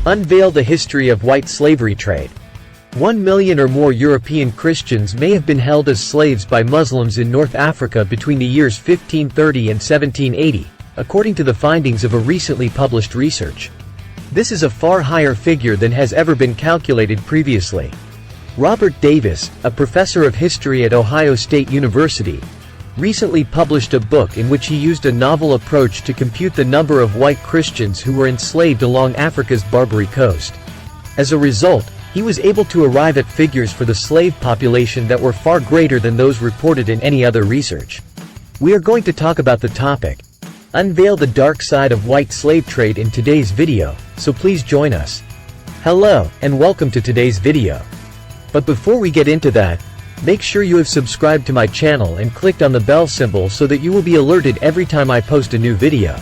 Unveil the history of white slavery trade. 1 million or more European Christians may have been held as slaves by Muslims in North Africa between the years 1530 and 1780, according to the findings of a recently published research. This is a far higher figure than has ever been calculated previously. Robert Davis, a professor of history at Ohio State University, recently published a book in which he used a novel approach to compute the number of white Christians who were enslaved along Africa's Barbary coast. As a result, he was able to arrive at figures for the slave population that were far greater than those reported in any other research. We are going to talk about the topic, unveil the dark side of white slave trade in today's video, so please join us. Hello, and welcome to today's video. But before we get into that, make sure you have subscribed to my channel and clicked on the bell symbol so that you will be alerted every time I post a new video.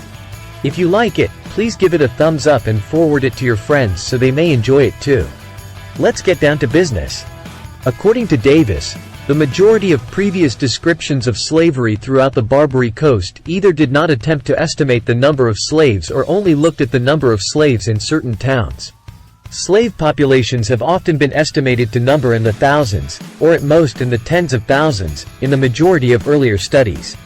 If you like it, please give it a thumbs up and forward it to your friends so they may enjoy it too. Let's get down to business. According to Davis, the majority of previous descriptions of slavery throughout the Barbary coast either did not attempt to estimate the number of slaves or only looked at the number of slaves in certain towns. Slave populations have often been estimated to number in the thousands, or at most in the tens of thousands, in the majority of earlier studies.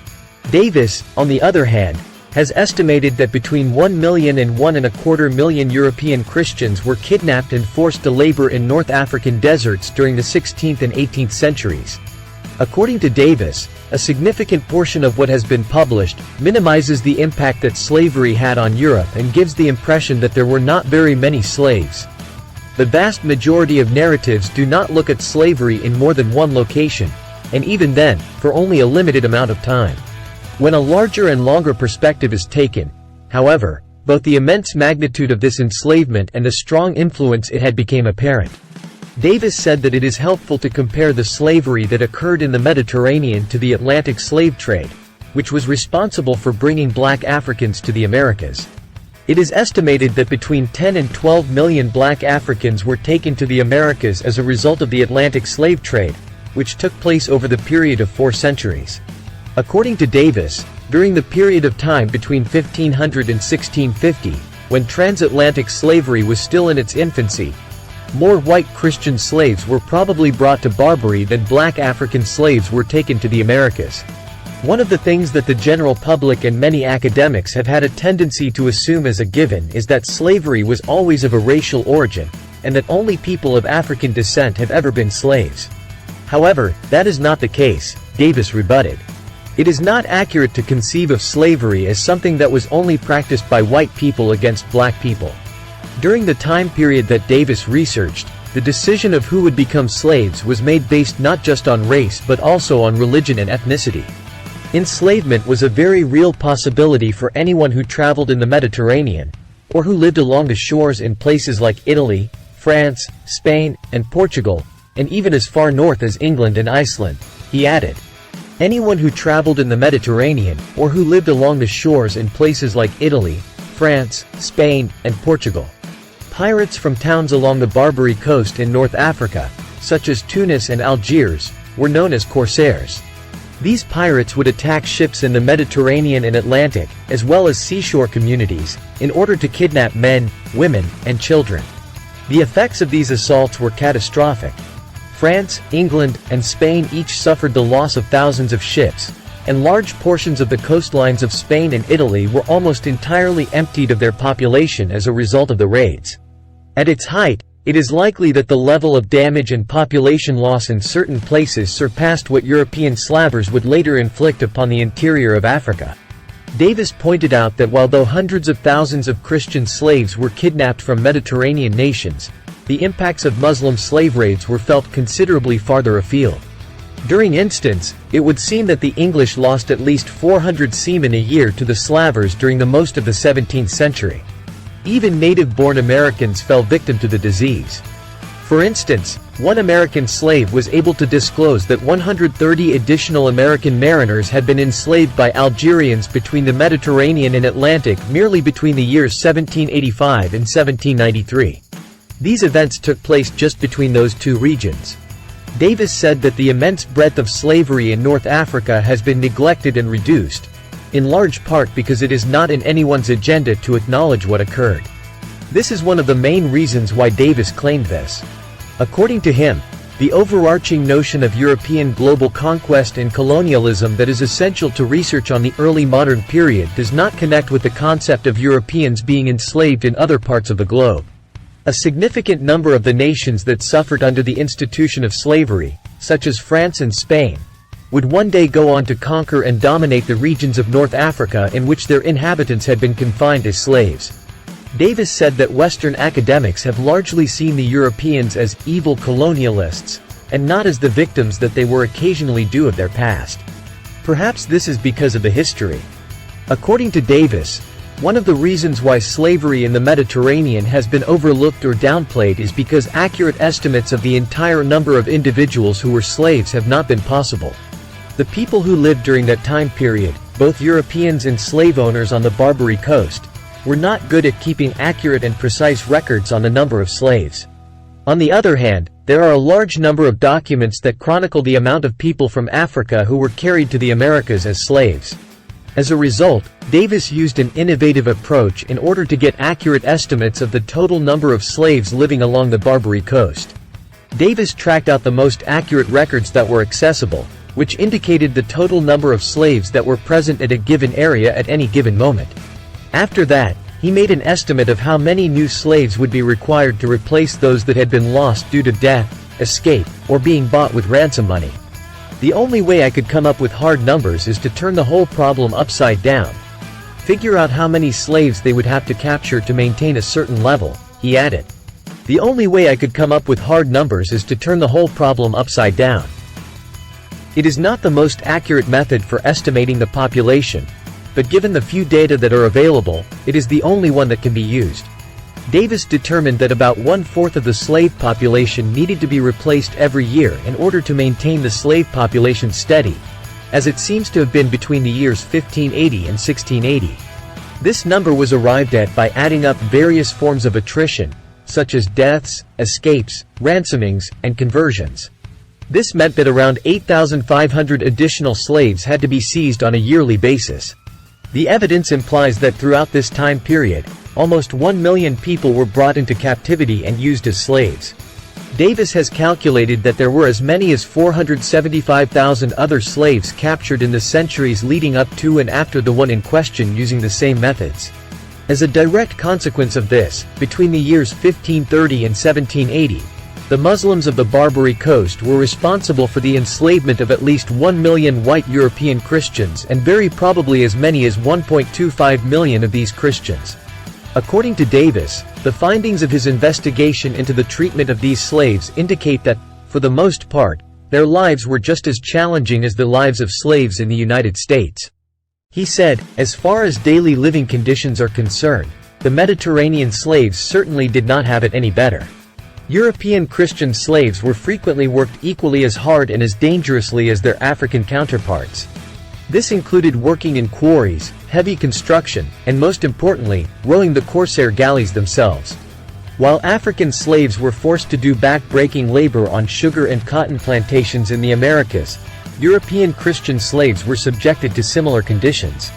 Davis, on the other hand, has estimated that between 1 million and 1.25 million European Christians were kidnapped and forced to labor in North African deserts during the 16th and 18th centuries. According to Davis, a significant portion of what has been published minimizes the impact that slavery had on Europe and gives the impression that there were not very many slaves. The vast majority of narratives do not look at slavery in more than one location, and even then, for only a limited amount of time. When a larger and longer perspective is taken, however, both the immense magnitude of this enslavement and the strong influence it had became apparent. Davis said that it is helpful to compare the slavery that occurred in the Mediterranean to the Atlantic slave trade, which was responsible for bringing black Africans to the Americas. It is estimated that between 10 and 12 million black Africans were taken to the Americas as a result of the Atlantic slave trade, which took place over the period of 4 centuries. According to Davis, during the period of time between 1500 and 1650, when transatlantic slavery was still in its infancy, more white Christian slaves were probably brought to Barbary than black African slaves were taken to the Americas. One of the things that the general public and many academics have had a tendency to assume as a given is that slavery was always of a racial origin, and that only people of African descent have ever been slaves. However, that is not the case, Davis rebutted. It is not accurate to conceive of slavery as something that was only practiced by white people against black people. During the time period that Davis researched, the decision of who would become slaves was made based not just on race but also on religion and ethnicity. Enslavement was a very real possibility for anyone who traveled in the Mediterranean, or who lived along the shores in places like Italy, France, Spain, and Portugal, and even as far north as England and Iceland, he added. Anyone who traveled in the Mediterranean, or who lived along the shores in places like Italy, France, Spain, and Portugal. Pirates from towns along the Barbary coast in North Africa, such as Tunis and Algiers, were known as corsairs. These pirates would attack ships in the Mediterranean and Atlantic, as well as seashore communities, in order to kidnap men, women, and children. The effects of these assaults were catastrophic. France, England, and Spain each suffered the loss of thousands of ships, and large portions of the coastlines of Spain and Italy were almost entirely emptied of their population as a result of the raids. At its height, it is likely that the level of damage and population loss in certain places surpassed what European slavers would later inflict upon the interior of Africa. Davis pointed out that although hundreds of thousands of Christian slaves were kidnapped from Mediterranean nations, the impacts of Muslim slave raids were felt considerably farther afield. During instance, it would seem that the English lost at least 400 seamen a year to the slavers during the most of the 17th century. Even native-born Americans fell victim to the disease. For instance, one American slave was able to disclose that 130 additional American mariners had been enslaved by Algerians between the Mediterranean and Atlantic merely between the years 1785 and 1793. These events took place just between those two regions. Davis said that the immense breadth of slavery in North Africa has been neglected and reduced, in large part because it is not in anyone's agenda to acknowledge what occurred. This is one of the main reasons why Davis claimed this. According to him, the overarching notion of European global conquest and colonialism that is essential to research on the early modern period does not connect with the concept of Europeans being enslaved in other parts of the globe. A significant number of the nations that suffered under the institution of slavery, such as France and Spain, would one day go on to conquer and dominate the regions of North Africa in which their inhabitants had been confined as slaves. Davis said that Western academics have largely seen the Europeans as evil colonialists, and not as the victims that they were occasionally due of their past. Perhaps this is because of the history. According to Davis, one of the reasons why slavery in the Mediterranean has been overlooked or downplayed is because accurate estimates of the entire number of individuals who were slaves have not been possible. The people who lived during that time period, both Europeans and slave owners on the Barbary Coast, were not good at keeping accurate and precise records on the number of slaves. On the other hand, there are a large number of documents that chronicle the amount of people from Africa who were carried to the Americas as slaves. As a result, Davis used an innovative approach in order to get accurate estimates of the total number of slaves living along the Barbary Coast. Davis tracked out the most accurate records that were accessible, which indicated the total number of slaves that were present at a given area at any given moment. After that, he made an estimate of how many new slaves would be required to replace those that had been lost due to death, escape, or being bought with ransom money. The only way I could come up with hard numbers is to turn the whole problem upside down. Figure out how many slaves they would have to capture to maintain a certain level, he added. The only way I could come up with hard numbers is to turn the whole problem upside down. It is not the most accurate method for estimating the population, but given the few data that are available, it is the only one that can be used. Davis determined that about 1/4 of the slave population needed to be replaced every year in order to maintain the slave population steady, as it seems to have been between the years 1580 and 1680. This number was arrived at by adding up various forms of attrition, such as deaths, escapes, ransomings, and conversions. This meant that around 8,500 additional slaves had to be seized on a yearly basis. The evidence implies that throughout this time period, almost 1 million people were brought into captivity and used as slaves. Davis has calculated that there were as many as 475,000 other slaves captured in the centuries leading up to and after the one in question using the same methods. As a direct consequence of this, between the years 1530 and 1780, the Muslims of the Barbary Coast were responsible for the enslavement of at least 1 million white European Christians and very probably as many as 1.25 million of these Christians. According to Davis, the findings of his investigation into the treatment of these slaves indicate that, for the most part, their lives were just as challenging as the lives of slaves in the United States. He said, as far as daily living conditions are concerned, the Mediterranean slaves certainly did not have it any better. European Christian slaves were frequently worked equally as hard and as dangerously as their African counterparts. This included working in quarries, heavy construction, and most importantly, rowing the corsair galleys themselves. While African slaves were forced to do back-breaking labor on sugar and cotton plantations in the Americas, European Christian slaves were subjected to similar conditions.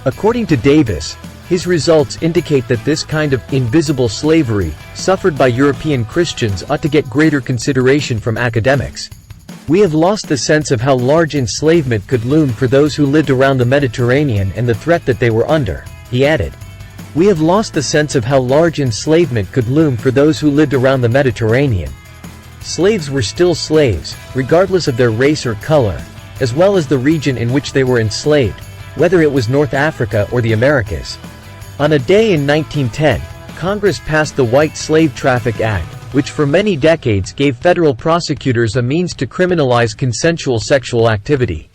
According to Davis, his results indicate that this kind of invisible slavery, suffered by European Christians, ought to get greater consideration from academics. We have lost the sense of how large enslavement could loom for those who lived around the Mediterranean and the threat that they were under, he added. We have lost the sense of how large enslavement could loom for those who lived around the Mediterranean. Slaves were still slaves, regardless of their race or color, as well as the region in which they were enslaved, whether it was North Africa or the Americas. On a day in 1910, Congress passed the White Slave Traffic Act, which for many decades gave federal prosecutors a means to criminalize consensual sexual activity.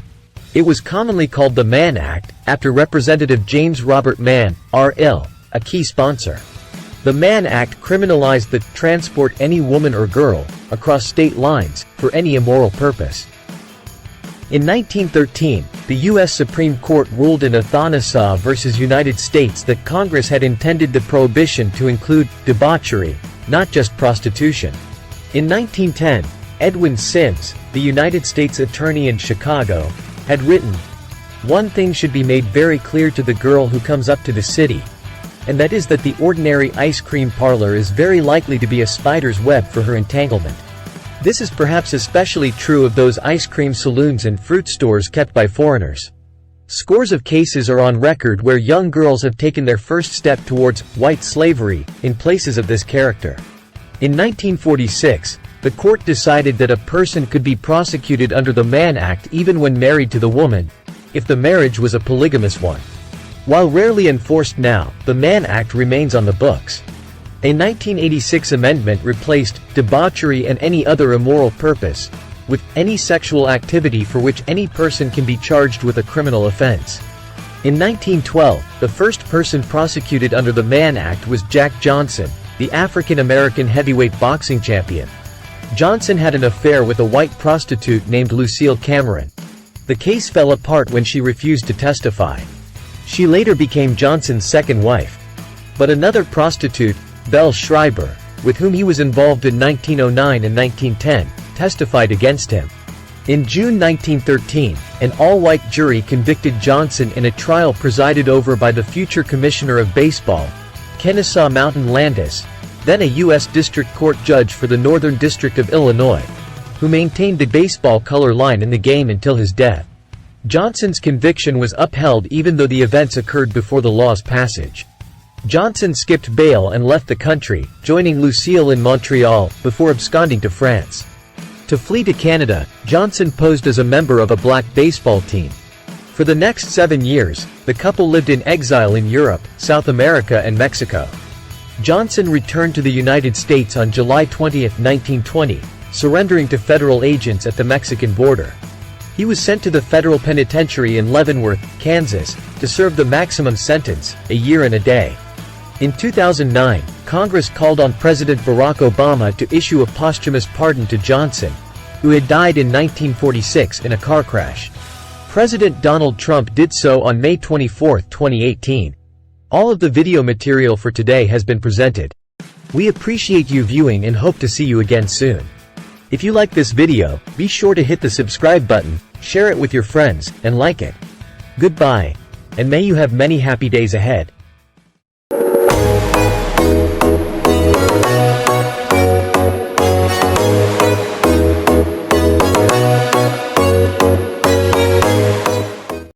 It was commonly called the Mann Act, after Representative James Robert Mann, R.I., a key sponsor. The Mann Act criminalized the transport any woman or girl across state lines for any immoral purpose. In 1913, the U.S. Supreme Court ruled in Phan-USA v. United States that Congress had intended the prohibition to include debauchery, not just prostitution. In 1910, Edwin Sims, the United States Attorney in Chicago, had written, "One thing should be made very clear to the girl who comes up to the city. and that is that the ordinary ice cream parlor is very likely to be a spider's web for her entanglement. This is perhaps especially true of those ice cream saloons and fruit stores kept by foreigners. Scores of cases are on record where young girls have taken their first step towards white slavery in places of this character. In 1946, the court decided that a person could be prosecuted under the Mann Act even when married to the woman, if the marriage was a polygamous one. While rarely enforced now, the Mann Act remains on the books. A 1986 amendment replaced debauchery and any other immoral purpose with any sexual activity for which any person can be charged with a criminal offense. In 1912, the first person prosecuted under the Mann Act was Jack Johnson, the African-American heavyweight boxing champion. Johnson had an affair with a white prostitute named Lucille Cameron. The case fell apart when she refused to testify. She later became Johnson's second wife. But another prostitute, Belle Schreiber, with whom he was involved in 1909 and 1910, testified against him. In June 1913, an all-white jury convicted Johnson in a trial presided over by the future Commissioner of Baseball, Kennesaw Mountain Landis, then a U.S. District Court judge for the Northern District of Illinois, who maintained the baseball color line in the game until his death. Johnson's conviction was upheld even though the events occurred before the law's passage. Johnson skipped bail and left the country, joining Lucille in Montreal, before absconding to France. To flee to Canada, Johnson posed as a member of a black baseball team. For the next 7 years, the couple lived in exile in Europe, South America and Mexico. Johnson returned to the United States on July 20, 1920, surrendering to federal agents at the Mexican border. He was sent to the federal penitentiary in Leavenworth, Kansas, to serve the maximum sentence, a year and a day. In 2009, Congress called on President Barack Obama to issue a posthumous pardon to Johnson, who had died in 1946 in a car crash. President Donald Trump did so on May 24, 2018. All of the video material for today has been presented. We appreciate you viewing and hope to see you again soon. If you like this video, be sure to hit the subscribe button, share it with your friends, and like it. Goodbye, and may you have many happy days ahead.